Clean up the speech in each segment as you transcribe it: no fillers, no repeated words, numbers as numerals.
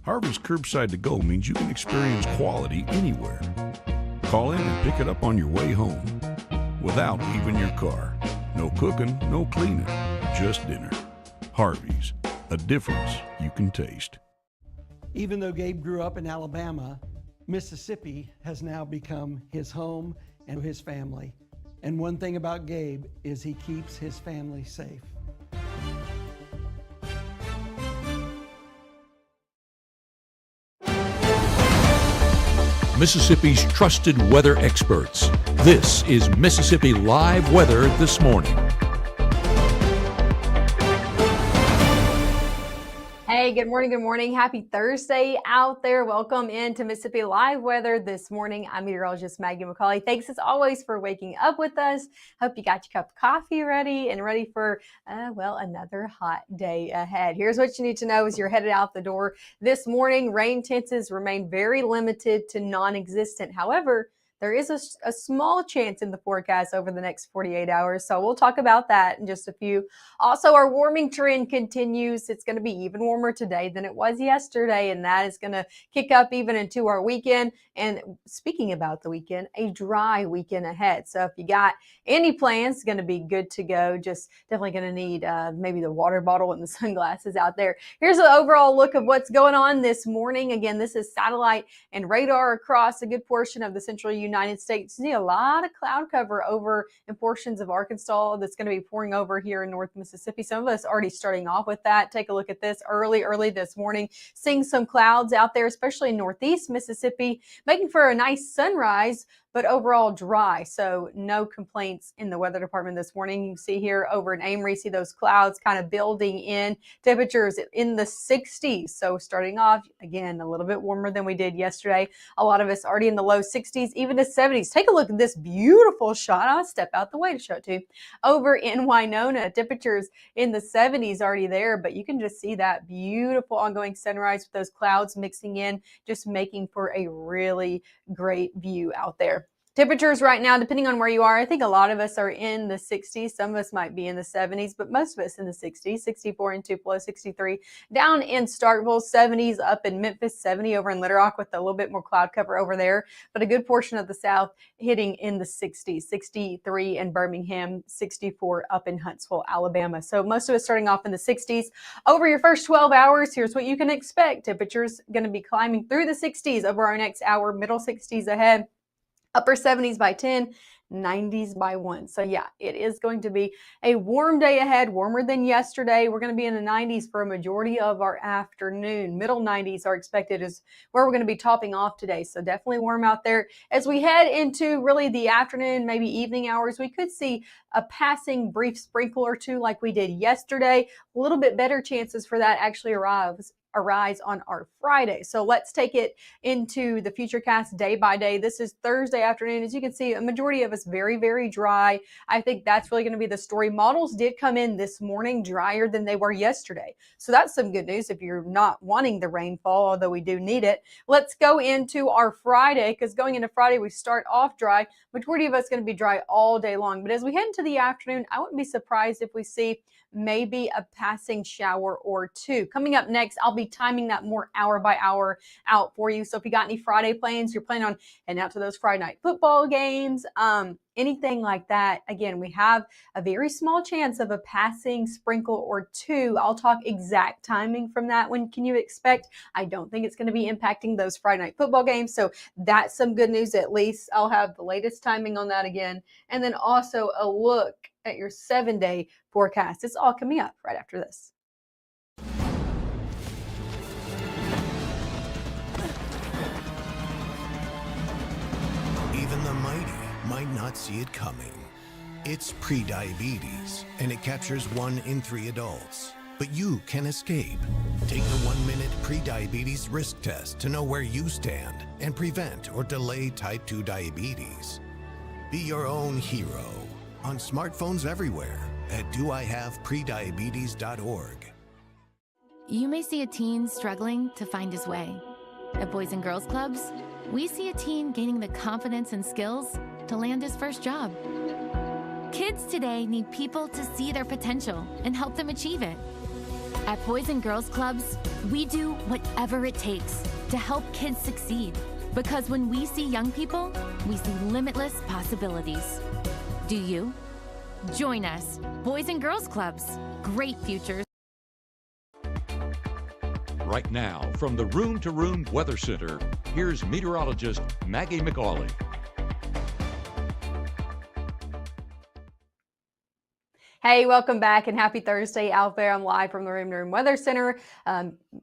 Harvey's Curbside to Go means you can experience quality anywhere. Call in and pick it up on your way home without leaving your car. No cooking, no cleaning, just dinner. Harvey's, a difference you can taste. Even though Gabe grew up in Alabama, Mississippi has now become his home and his family. And one thing about Gabe is he keeps his family safe. Mississippi's trusted weather experts. This is Mississippi Live Weather This Morning. Hey, good morning, good morning. Happy Thursday out there. Welcome into Mississippi Live Weather This Morning. I'm meteorologist Maggie McCauley. Thanks as always for waking up with us. Hope you got your cup of coffee ready and ready for, another hot day ahead. Here's what you need to know as you're headed out the door this morning. Rain chances remain very limited to non-existent. However, there is a small chance in the forecast over the next 48 hours, so we'll talk about that in just a few. Also, our warming trend continues. It's going to be even warmer today than it was yesterday, and that is going to kick up even into our weekend. And speaking about the weekend, a dry weekend ahead. So if you got any plans, it's going to be good to go. Just definitely going to need maybe the water bottle and the sunglasses out there. Here's an overall look of what's going on this morning. Again, this is satellite and radar across a good portion of the central United States. You see a lot of cloud cover over in portions of Arkansas that's going to be pouring over here in North Mississippi. Some of us already starting off with that. Take a look at this early this morning. Seeing some clouds out there, especially in Northeast Mississippi, making for a nice sunrise, but overall dry. So no complaints in the weather department this morning. You can see here over in Amory, see those clouds kind of building in. Temperatures in the 60s. So starting off, again, a little bit warmer than we did yesterday. A lot of us already in the low 60s, even to 70s. Take a look at this beautiful shot. I'll step out the way to show it to you. Over in Winona, temperatures in the 70s already there, but you can just see that beautiful ongoing sunrise with those clouds mixing in, just making for a really great view out there. Temperatures right now, depending on where you are, I think a lot of us are in the 60s. Some of us might be in the 70s, but most of us in the 60s. 64 in Tupelo, 63 down in Starkville, 70s up in Memphis, 70 over in Little Rock with a little bit more cloud cover over there. But a good portion of the south hitting in the 60s, 63 in Birmingham, 64 up in Huntsville, Alabama. So most of us starting off in the 60s. Over your first 12 hours, here's what you can expect. Temperatures going to be climbing through the 60s over our next hour, middle 60s ahead. Upper 70s by 10, 90s by 1. So yeah, it is going to be a warm day ahead, warmer than yesterday. We're going to be in the 90s for a majority of our afternoon. Middle 90s are expected is where we're going to be topping off today. So definitely warm out there. As we head into really the afternoon, maybe evening hours, we could see a passing brief sprinkle or two like we did yesterday. A little bit better chances for that actually arise on our Friday. So let's take it into the futurecast day by day. This is Thursday afternoon. As you can see, a majority of us very, very dry. I think that's really going to be the story. Models did come in this morning drier than they were yesterday. So that's some good news if you're not wanting the rainfall, although we do need it. Let's go into our Friday, because going into Friday, we start off dry. Majority of us going to be dry all day long. But as we head into the afternoon, I wouldn't be surprised if we see maybe a passing shower or two. Coming up next, I'll be timing that more hour by hour out for you. So if you got any Friday plans, you're planning on heading out to those Friday night football games, anything like that, again, we have a very small chance of a passing sprinkle or two. I'll talk exact timing from that. When can you expect? I don't think it's going to be impacting those Friday night football games. So that's some good news. At least I'll have the latest timing on that again. And then also a look at your 7-day forecast. It's all coming up right after this. Even the mighty might not see it coming. It's prediabetes, and it captures 1 in 3 adults. But you can escape. Take the 1-minute prediabetes risk test to know where you stand and prevent or delay type 2 diabetes. Be your own hero on smartphones everywhere at doihaveprediabetes.org. You may see a teen struggling to find his way. At Boys and Girls Clubs, we see a teen gaining the confidence and skills to land his first job. Kids today need people to see their potential and help them achieve it. At Boys and Girls Clubs, we do whatever it takes to help kids succeed. Because when we see young people, we see limitless possibilities. Do you? Join us. Boys and Girls Clubs. Great futures. Right now, from the Room to Room Weather Center, here's meteorologist Maggie McAuley. Hey, welcome back and happy Thursday out there. I'm live from the Room to Room Weather Center.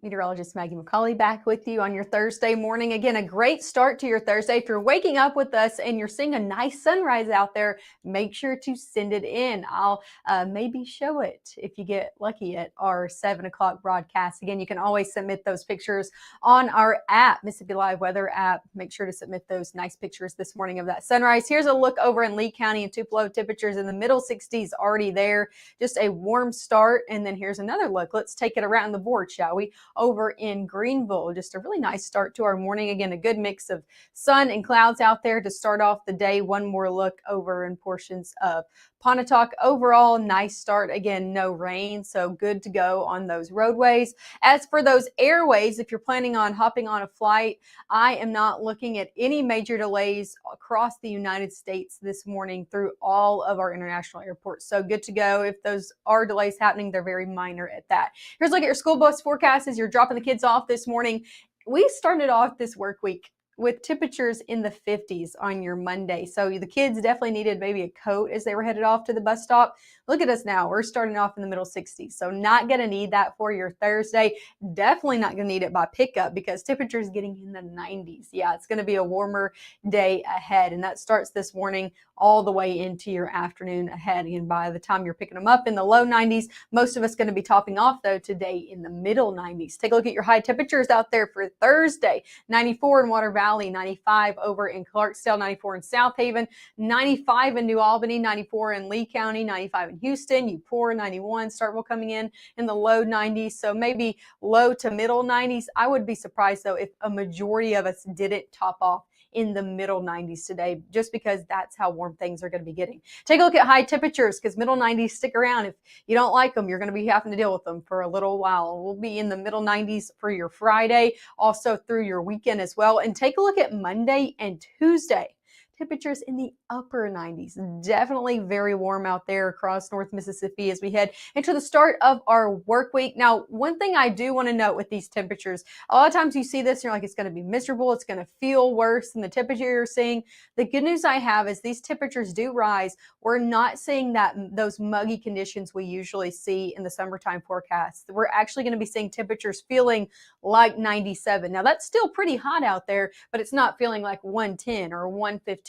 Meteorologist Maggie McAuley back with you on your Thursday morning. Again, a great start to your Thursday. If you're waking up with us and you're seeing a nice sunrise out there, make sure to send it in. I'll maybe show it if you get lucky at our 7 o'clock broadcast. Again, you can always submit those pictures on our app, Mississippi Live Weather app. Make sure to submit those nice pictures this morning of that sunrise. Here's a look over in Lee County and Tupelo. Temperatures in the middle 60s already there. Just a warm start. And then here's another look. Let's take it around the board, shall we? Over in Greenville, just a really nice start to our morning. Again, a good mix of sun and clouds out there to start off the day. One more look over in portions of Pontotoc. Overall, nice start. Again, no rain, so good to go on those roadways. As for those airways, if you're planning on hopping on a flight, I am not looking at any major delays across the United States this morning through all of our international airports. So good to go. If those are delays happening, they're very minor at that. Here's a look at your school bus forecast as you're dropping the kids off this morning. We started off this work week with temperatures in the 50s on your Monday. So the kids definitely needed maybe a coat as they were headed off to the bus stop. Look at us now. We're starting off in the middle 60s. So not going to need that for your Thursday. Definitely not going to need it by pickup because temperatures getting in the 90s. Yeah, it's going to be a warmer day ahead. And that starts this morning all the way into your afternoon ahead. And by the time you're picking them up in the low 90s, most of us going to be topping off though today in the middle 90s. Take a look at your high temperatures out there for Thursday. 94 in Water Valley, 95 over in Clarksdale, 94 in South Haven, 95 in New Albany, 94 in Lee County, 95 in Houston, Eupora, 91, Starkville coming in the low 90s. So maybe low to middle 90s. I would be surprised though if a majority of us didn't top off in the middle 90s today, just because that's how warm things are going to be getting. Take a look at high temperatures because middle 90s stick around. If you don't like them, you're going to be having to deal with them for a little while. We'll be in the middle 90s for your Friday, also through your weekend as well. And take a look at Monday and Tuesday. Temperatures in the upper 90s. Definitely very warm out there across North Mississippi as we head into the start of our work week. Now, one thing I do want to note with these temperatures, a lot of times you see this and you're like, it's going to be miserable. It's going to feel worse than the temperature you're seeing. The good news I have is these temperatures do rise. We're not seeing those muggy conditions we usually see in the summertime forecast. We're actually going to be seeing temperatures feeling like 97. Now, that's still pretty hot out there, but it's not feeling like 110 or 115.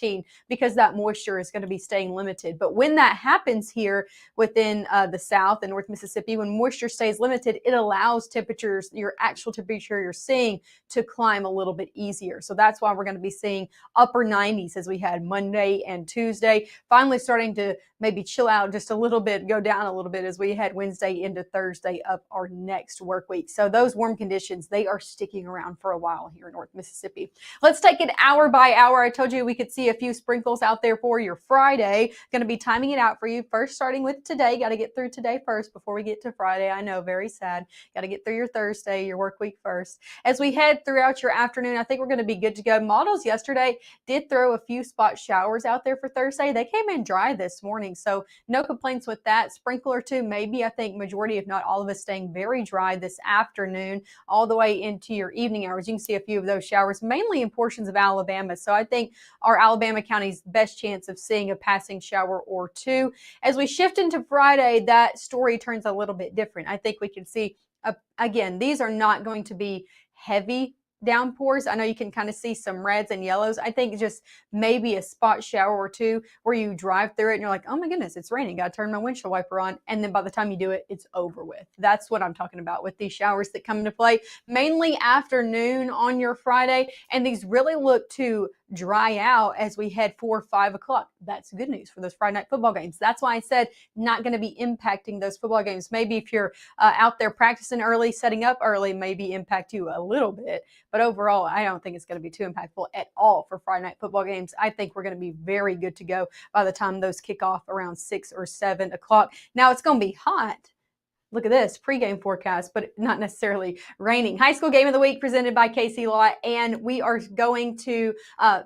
Because that moisture is going to be staying limited. But when that happens here within the South and North Mississippi, when moisture stays limited, it allows temperatures, your actual temperature you're seeing, to climb a little bit easier. So that's why we're going to be seeing upper 90s as we had Monday and Tuesday, finally starting to maybe chill out just a little bit, go down a little bit as we head Wednesday into Thursday of our next work week. So those warm conditions, they are sticking around for a while here in North Mississippi. Let's take it hour by hour. I told you we could see a few sprinkles out there for your Friday. Going to be timing it out for you. First, starting with today. Got to get through today first before we get to Friday. I know, very sad. Got to get through your Thursday, your work week first. As we head throughout your afternoon, I think we're going to be good to go. Models yesterday did throw a few spot showers out there for Thursday. They came in dry this morning, so no complaints with that. Sprinkle or two, maybe. I think majority, if not all of us, staying very dry this afternoon, all the way into your evening hours. You can see a few of those showers, mainly in portions of Alabama. So I think our Alabama county's best chance of seeing a passing shower or two. As we shift into Friday, that story turns a little bit different. I think we can see, again, these are not going to be heavy downpours. I know you can kind of see some reds and yellows. I think just maybe a spot shower or two where you drive through it and you're like, oh my goodness, it's raining. Got to turn my windshield wiper on. And then by the time you do it, it's over with. That's what I'm talking about with these showers that come into play, mainly afternoon on your Friday. And these really look to dry out as we head 4 or 5 o'clock. That's good news for those Friday night football games. That's why I said not going to be impacting those football games. Maybe if you're out there practicing early, setting up early, maybe impact you a little bit. But overall, I don't think it's going to be too impactful at all for Friday night football games. I think we're going to be very good to go by the time those kick off around 6 or 7 o'clock. Now, it's going to be hot. look at this pregame forecast, but not necessarily raining. High school game of the week presented by KC Lott, and we are going to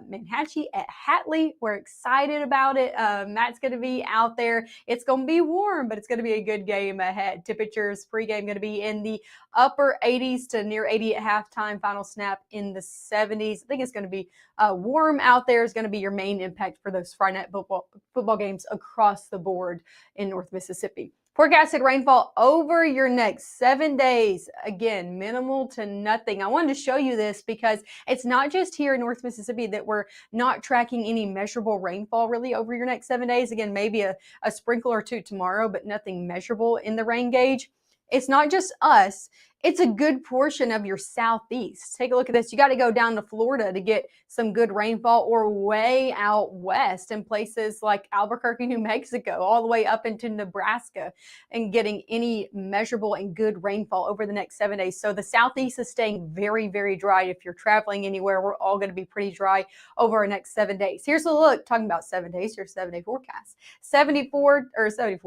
Manhatchee at Hatley. We're excited about it. Matt's going to be out there. It's going to be warm, but it's going to be a good game ahead. Temperatures pregame going to be in the upper 80s to near 80 at halftime. Final snap in the 70s. I think it's going to be warm out there. Is going to be your main impact for those Friday night football games across the board in North Mississippi. Forecasted rainfall over your next 7 days. Again, minimal to nothing. I wanted to show you this because it's not just here in North Mississippi that we're not tracking any measurable rainfall really over your next 7 days. Again, maybe a sprinkle or two tomorrow, but nothing measurable in the rain gauge. It's not just us. It's a good portion of your southeast. Take a look at this. You got to go down to Florida to get some good rainfall, or way out west in places like Albuquerque, New Mexico, all the way up into Nebraska, and getting any measurable and good rainfall over the next 7 days. So the southeast is staying very, very dry. If you're traveling anywhere, we're all going to be pretty dry over our next 7 days. Here's a look, talking about 7 days, your 7-day forecast. 74,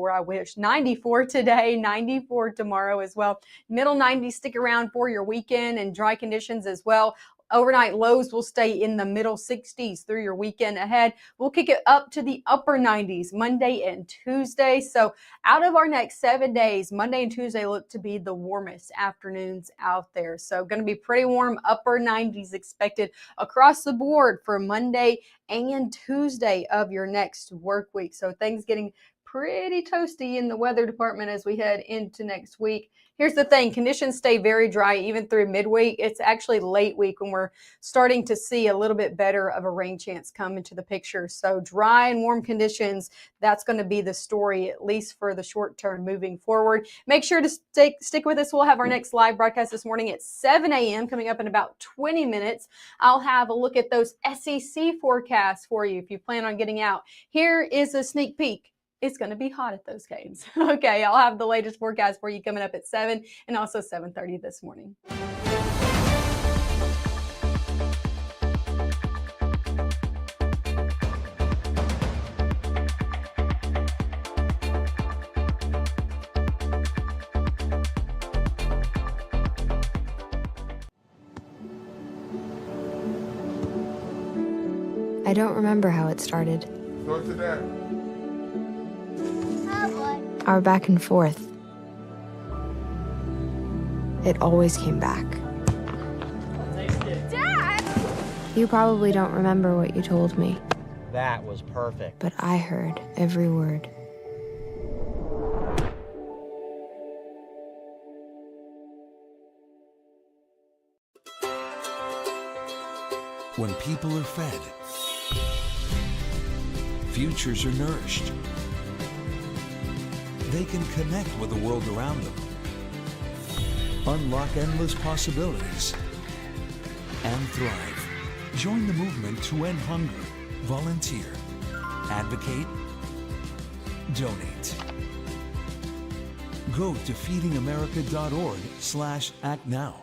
I wish. 94 today, 94 tomorrow as well. Middle 90s stick around for your weekend, and dry conditions as well. Overnight lows will stay in the middle 60s through your weekend ahead. We'll kick it up to the upper 90s Monday and Tuesday. So out of our next 7 days, Monday and Tuesday look to be the warmest afternoons out there. So going to be pretty warm, upper 90s expected across the board for Monday and Tuesday of your next work week. So things getting pretty toasty in the weather department as we head into next week. Here's the thing, conditions stay very dry even through midweek. It's actually late week when we're starting to see a little bit better of a rain chance come into the picture. So dry and warm conditions, that's going to be the story, at least for the short term moving forward. Make sure to stick with us. We'll have our next live broadcast this morning at 7 a.m. coming up in about 20 minutes. I'll have a look at those SEC forecasts for you if you plan on getting out. Here is a sneak peek. It's going to be hot at those games. Okay, I'll have the latest forecast for you coming up at 7 and also 7:30 this morning. I don't remember how it started. Go to that. Our back and forth. It always came back. Dad! You probably don't remember what you told me. That was perfect. But I heard every word. When people are fed, futures are nourished. They can connect with the world around them, unlock endless possibilities, and thrive. Join the movement to end hunger. Volunteer. Advocate. Donate. Go to feedingamerica.org/actnow.